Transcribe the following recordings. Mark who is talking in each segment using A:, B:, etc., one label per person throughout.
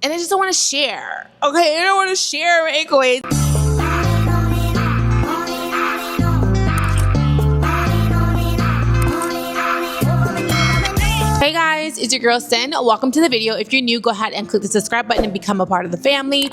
A: and I just don't want to share. Okay, I don't want to share my ankle weights. Hey guys, it's your girl Cyn. Welcome to the video. If you're new, go ahead and click the subscribe button and become a part of the family.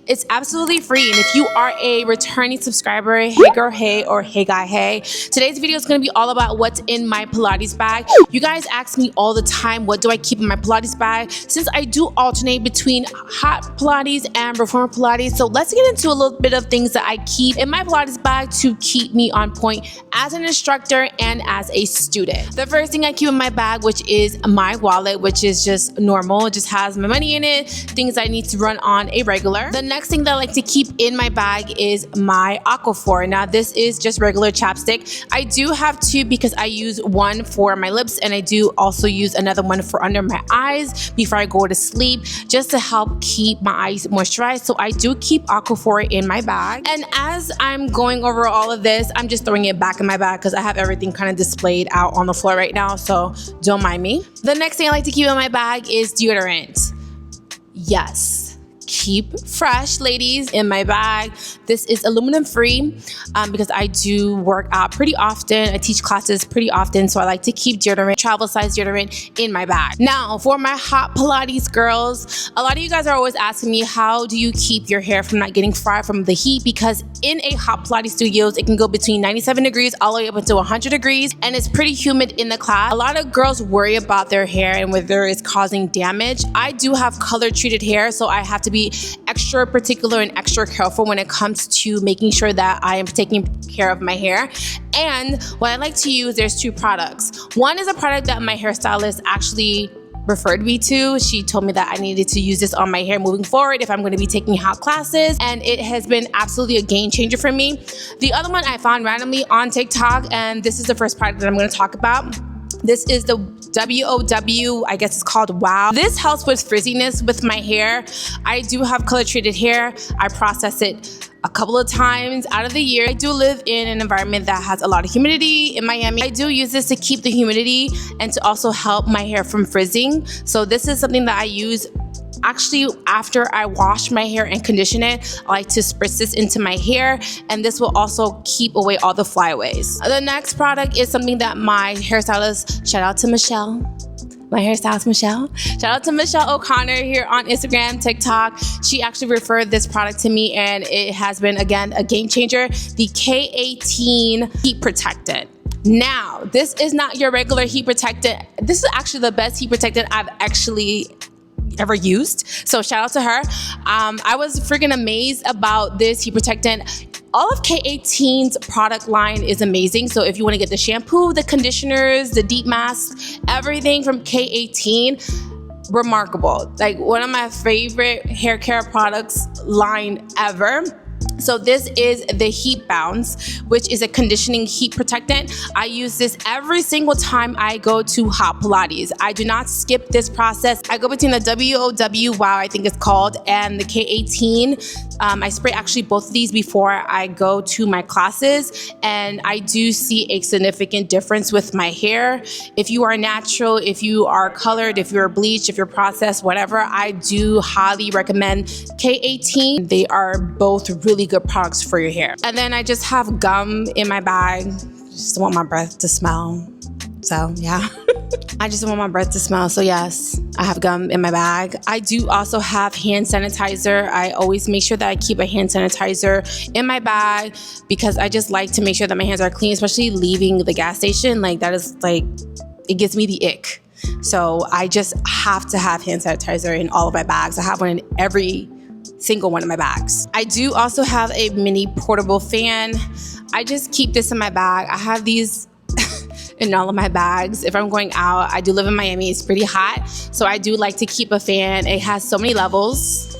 A: It's absolutely free. And if you are a returning subscriber, hey girl, hey, or hey guy, hey, today's video is going to be all about what's in my Pilates bag. You guys ask me all the time, what do I keep in my Pilates bag? Since I do alternate between hot Pilates and reformer Pilates, so let's get into a little bit of things that I keep in my Pilates bag to keep me on point as an instructor and as a student. The first thing I keep in my bag, which is my wallet, which is just normal. It just has my money in it, things I need to run on a regular. The next thing that I like to keep in my bag is my Aquaphor. Now this is just regular chapstick. I do have two because I use one for my lips and I do also use another one for under my eyes before I go to sleep, just to help keep my eyes moisturized. So I do keep Aquaphor in my bag. And as I'm going over all of this, I'm just throwing it back in my bag because I have everything kind of displayed out on the floor right now, so don't mind me. The next thing I like to keep in my bag is deodorant. Yes, keep fresh, ladies, in my bag. This is aluminum free because I do work out pretty often. I teach classes pretty often, so I like to keep deodorant, travel size deodorant in my bag. Now, for my hot Pilates girls, a lot of you guys are always asking me, how do you keep your hair from not getting fried from the heat? Because in a hot Pilates studios, it can go between 97 degrees all the way up until 100 degrees, and it's pretty humid in the class. A lot of girls worry about their hair and whether it's causing damage. I do have color treated hair, so I have to be extra particular and extra careful when it comes to making sure that I am taking care of my hair. And what I like to use, there's two products. One is a product that my hairstylist actually referred me to. She told me that I needed to use this on my hair moving forward if I'm going to be taking hot classes, and it has been absolutely a game changer for me. The other one I found randomly on TikTok, and this is the first product that I'm going to talk about. This is the WOW, I guess it's called WOW. This helps with frizziness with my hair. I do have color treated hair. I process it a couple of times out of the year. I do live in an environment that has a lot of humidity in Miami. I do use this to keep the humidity and to also help my hair from frizzing. So this is something that I use actually after I wash my hair and condition it. I like to spritz this into my hair, and this will also keep away all the flyaways. The next product is something that my hairstylist, shout out to Michelle, my hairstylist Michelle. Shout out to Michelle O'Connor here on Instagram, TikTok. She actually referred this product to me, and it has been, again, a game changer. The K18 Heat Protectant. Now, this is not your regular heat protectant. This is actually the best heat protectant I've actually ever used. So shout out to her. I was freaking amazed about this heat protectant. All of K18's product line is amazing. So if you want to get the shampoo, the conditioners, the deep masks, everything from K18, remarkable. Like one of my favorite hair care products line ever. So this is the Heat Bounce, which is a conditioning heat protectant. I use this every single time I go to hot Pilates. I do not skip this process. I go between the WOW, wow, I think it's called, and the K18. I spray actually both of these before I go to my classes, and I do see a significant difference with my hair. If you are natural, if you are colored, if you're bleached, if you're processed, whatever, I do highly recommend K18. They are both really good products for your hair. And then I just have gum in my bag. Just want my breath to smell. So yeah, I just want my breath to smell. So yes, I have gum in my bag. I do also have hand sanitizer. I always make sure that I keep a hand sanitizer in my bag because I just like to make sure that my hands are clean, especially leaving the gas station. Like that is like, it gives me the ick. So I just have to have hand sanitizer in all of my bags. I have one in every single one of my bags. I do also have a mini portable fan. I just keep this in my bag. I have these in all of my bags. If I'm going out, I do live in Miami, it's pretty hot. So I do like to keep a fan. It has so many levels.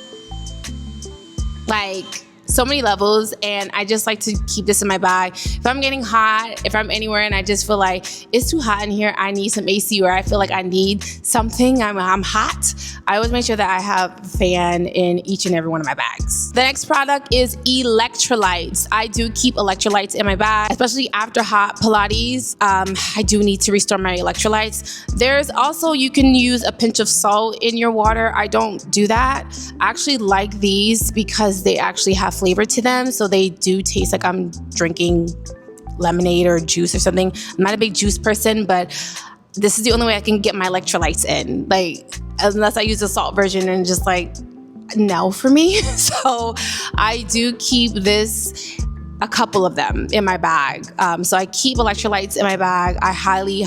A: Like so many levels, and I just like to keep this in my bag. If I'm getting hot, if I'm anywhere and I just feel like it's too hot in here, I need some AC, or I feel like I need something, I'm hot, I always make sure that I have a fan in each and every one of my bags. The next product is electrolytes. I do keep electrolytes in my bag, especially after hot Pilates. I do need to restore my electrolytes. There's also, you can use a pinch of salt in your water. I don't do that. I actually like these because they actually have flavor to them, so they do taste like I'm drinking lemonade or juice or something. I'm not a big juice person, but this is the only way I can get my electrolytes in. Like, unless I use the salt version, and just like, no for me. So I do keep this, a couple of them in my bag. So I keep electrolytes in my bag. I highly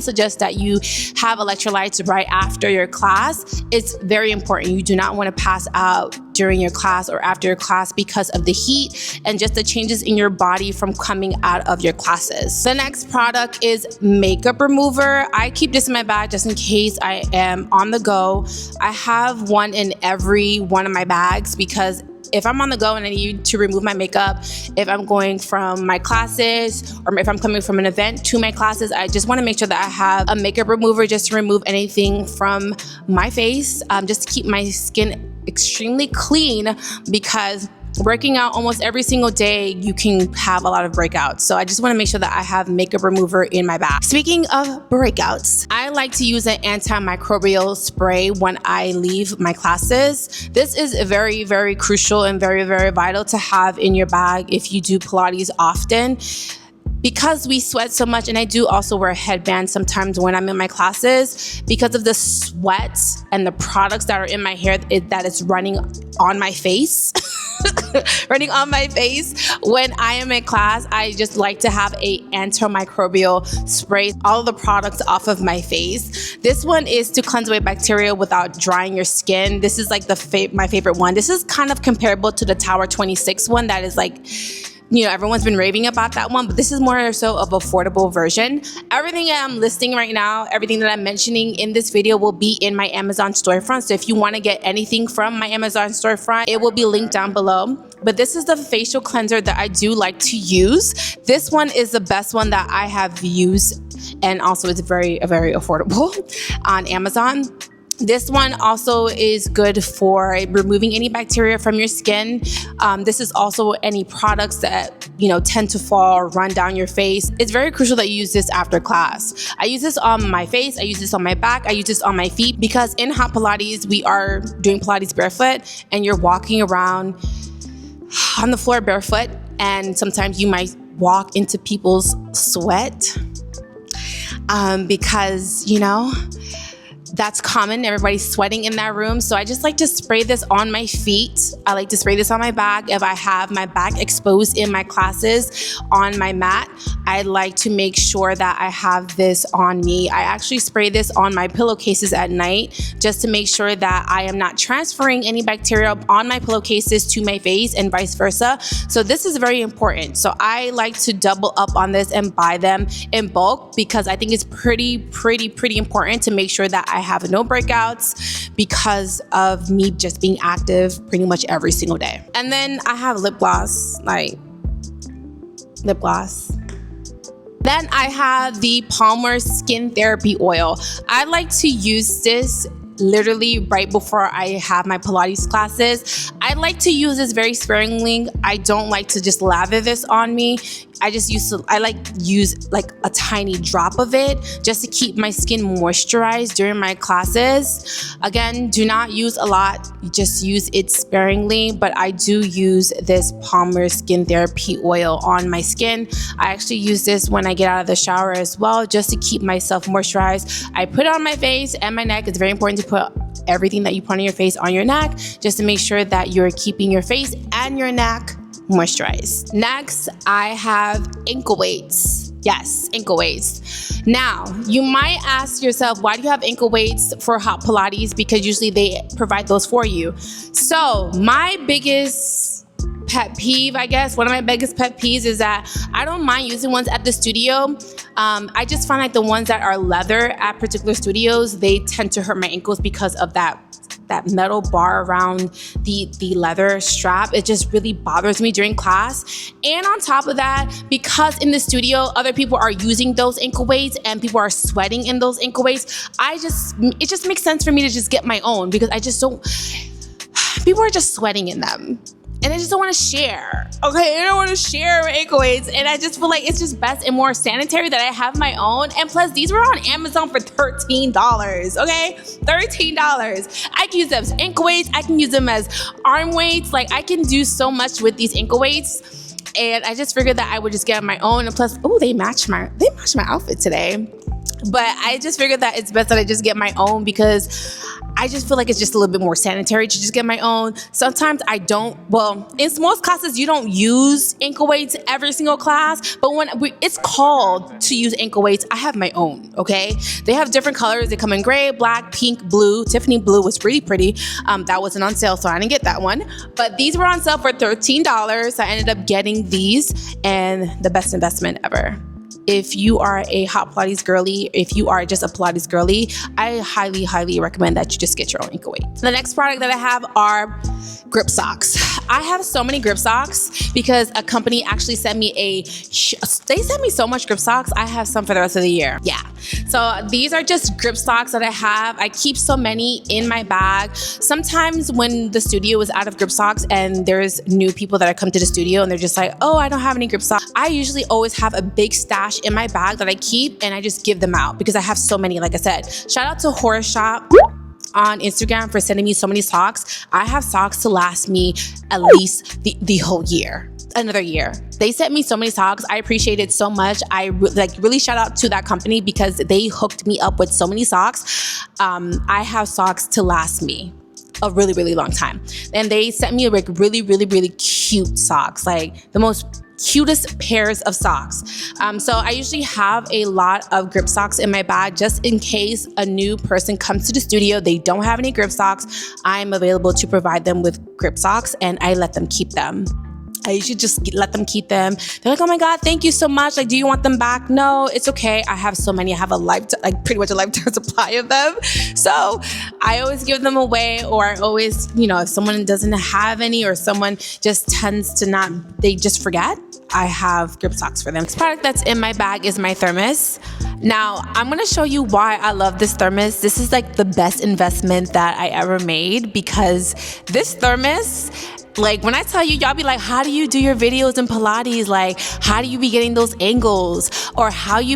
A: suggest that you have electrolytes right after your class. It's very important. You do not want to pass out during your class or after your class because of the heat and just the changes in your body from coming out of your classes. The next product is makeup remover. I keep this in my bag just in case I am on the go. I have one in every one of my bags because if I'm on the go and I need to remove my makeup, if I'm going from my classes or if I'm coming from an event to my classes, I just want to make sure that I have a makeup remover just to remove anything from my face, just to keep my skin extremely clean, because working out almost every single day, you can have a lot of breakouts. So I just want to make sure that I have makeup remover in my bag. Speaking of breakouts, I like to use an antimicrobial spray when I leave my classes. This is very crucial and very vital to have in your bag if you do Pilates often. Because we sweat so much, and I do also wear a headband sometimes when I'm in my classes, because of the sweat and the products that are in my hair that is running on my face. Running on my face when I am in class, I just like to have a antimicrobial spray all the products off of my face. This one is to cleanse away bacteria without drying your skin. This is like my favorite one. This is kind of comparable to the Tower 26 one that is like, you know, everyone's been raving about that one, but this is more so of affordable version. Everything I'm listing right now, everything that I'm mentioning in this video will be in my Amazon storefront. So if you want to get anything from my Amazon storefront, it will be linked down below. But this is the facial cleanser that I do like to use. This one is the best one that I have used, and also it's very affordable on Amazon. This one also is good for removing any bacteria from your skin. This is also any products that, you know, tend to fall or run down your face. It's very crucial that you use this after class. I use this on my face, I use this on my back, I use this on my feet, because in hot Pilates, we are doing Pilates barefoot, and you're walking around on the floor barefoot, and sometimes you might walk into people's sweat because, you know, that's common. Everybody's sweating in that room. So I just like to spray this on my feet. I like to spray this on my back. If I have my back exposed in my classes on my mat, I like to make sure that I have this on me. I actually spray this on my pillowcases at night just to make sure that I am not transferring any bacteria on my pillowcases to my face and vice versa. So this is very important. So I like to double up on this and buy them in bulk, because I think it's pretty important to make sure that I have no breakouts because of me just being active pretty much every single day. And then I have lip gloss, Then I have the Palmer Skin Therapy Oil. I like to use this literally right before I have my Pilates classes. I like to use this very sparingly. I don't like to just lather this on me. I like use like a tiny drop of it just to keep my skin moisturized during my classes. Again, do not use a lot, just use it sparingly, but I do use this Palmer Skin Therapy Oil on my skin. I actually use this when I get out of the shower as well, just to keep myself moisturized. I put it on my face and my neck. It's very important to put everything that you put on your face on your neck, just to make sure that you're keeping your face and your neck moisturized. Next, I have ankle weights. Yes, ankle weights. Now, you might ask yourself, why do you have ankle weights for hot Pilates? Because usually they provide those for you. So my biggest pet peeve, I guess. One of my biggest pet peeves is that I don't mind using ones at the studio. I just find like the ones that are leather at particular studios, they tend to hurt my ankles because of that metal bar around the leather strap. It just really bothers me during class. And on top of that, because in the studio, other people are using those ankle weights and people are sweating in those ankle weights, it just makes sense for me to just get my own, because I just don't, people are just sweating in them. And I just don't want to share. Okay, I don't want to share my ankle weights. And I just feel like it's just best and more sanitary that I have my own. And plus, these were on Amazon for $13, okay? $13. I can use them as ankle weights. I can use them as arm weights. Like, I can do so much with these ankle weights. And I just figured that I would just get my own. And plus, they match my outfit today. But I just figured that it's best that I just get my own, because I just feel like it's just a little bit more sanitary to just get my own. Sometimes I don't, in most classes, you don't use ankle weights every single class, but when it's called to use ankle weights, I have my own, okay? They have different colors. They come in gray, black, pink, blue. Tiffany blue was pretty pretty. That wasn't on sale, so I didn't get that one. But these were on sale for $13. So I ended up getting these, and the best investment ever. If you are a hot Pilates girly, if you are just a Pilates girly, I highly, highly recommend that you just get your own ankle weight. The next product that I have are grip socks. I have so many grip socks because a company actually sent me they sent me so much grip socks. I have some for the rest of the year. Yeah. So these are just grip socks that I have. I keep so many in my bag. Sometimes when the studio is out of grip socks and there's new people that come to the studio and they're just like, I don't have any grip socks, I usually always have a big stash in my bag that I keep, and I just give them out because I have so many. Like I said, shout out to Horror Shop on Instagram for sending me so many socks. I have socks to last me at least the whole year, another year. They sent me so many socks. I appreciate it so much. I really shout out to that company because they hooked me up with so many socks. I have socks to last me a really, really long time. And they sent me like really, really, really cute socks, like the most cutest pairs of socks. So I usually have a lot of grip socks in my bag just in case a new person comes to the studio, they don't have any grip socks. I'm available to provide them with grip socks, and I let them keep them. I usually just let them keep them. They're like, oh my God, thank you so much. Like, do you want them back? No, it's okay. I have so many. I have pretty much a lifetime supply of them. So I always give them away, or I always, if someone doesn't have any or someone just tends to they just forget, I have grip socks for them. This product that's in my bag is my thermos. Now, I'm gonna show you why I love this thermos. This is like the best investment that I ever made, because this thermos, like when I tell you, y'all be like, how do you do your videos in Pilates? Like, how do you be getting those angles? Or how do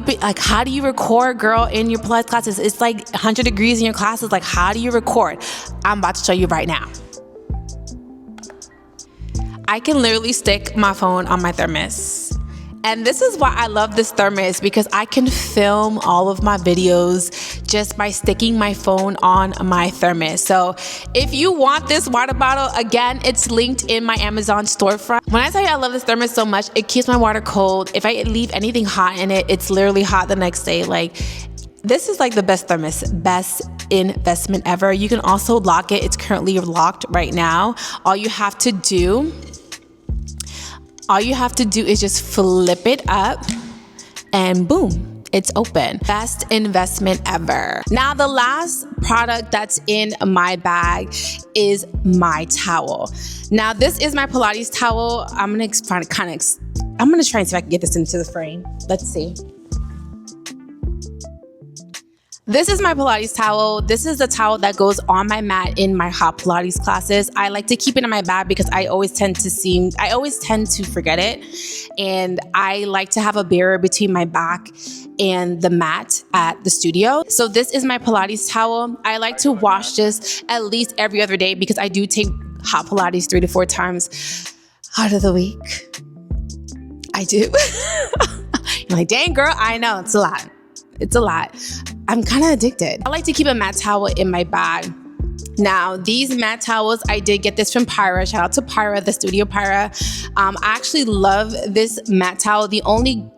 A: you record, girl, in your Pilates classes? It's like 100 degrees in your classes. Like, how do you record? I'm about to show you right now. I can literally stick my phone on my thermos. And this is why I love this thermos, because I can film all of my videos just by sticking my phone on my thermos. So if you want this water bottle, again, it's linked in my Amazon storefront. When I tell you I love this thermos so much, it keeps my water cold. If I leave anything hot in it, it's literally hot the next day. Like, this is like the best thermos, best investment ever. You can also lock it. It's currently locked right now. All you have to do is just flip it up and boom, it's open. Best investment ever. Now, the last product that's in my bag is my towel. Now, this is my Pilates towel. I'm gonna try and see if I can get this into the frame. Let's see. This is my Pilates towel. This is the towel that goes on my mat in my hot Pilates classes. I like to keep it in my bag because I always tend to forget it. And I like to have a barrier between my back and the mat at the studio. So this is my Pilates towel. I like to wash this at least every other day because I do take hot Pilates 3 to 4 times out of the week. I do. You're like, dang girl, I know, it's a lot. It's a lot. I'm kind of addicted. I like to keep a mat towel in my bag. Now, these mat towels, I did get this from Pyra. Shout out to Pyra, the studio Pyra. I actually love this mat towel. The only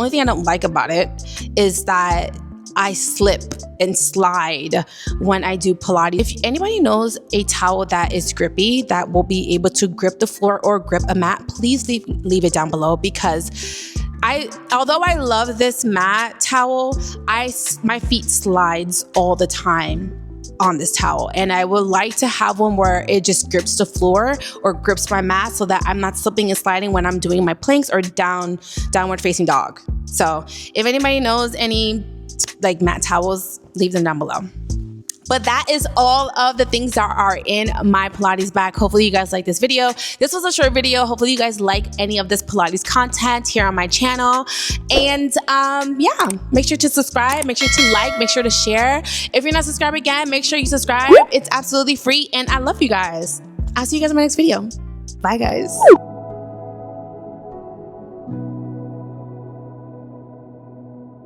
A: thing I don't like about it is that I slip and slide when I do Pilates. If anybody knows a towel that is grippy, that will be able to grip the floor or grip a mat, please leave it down below, because although I love this mat towel, my feet slides all the time on this towel, and I would like to have one where it just grips the floor or grips my mat so that I'm not slipping and sliding when I'm doing my planks or downward facing dog. So if anybody knows any like mat towels, leave them down below. But that is all of the things that are in my Pilates bag. Hopefully you guys like this video. This was a short video. Hopefully you guys like any of this Pilates content here on my channel. And yeah, make sure to subscribe, make sure to like, make sure to share. If you're not subscribed again, make sure you subscribe. It's absolutely free, and I love you guys. I'll see you guys in my next video. Bye guys.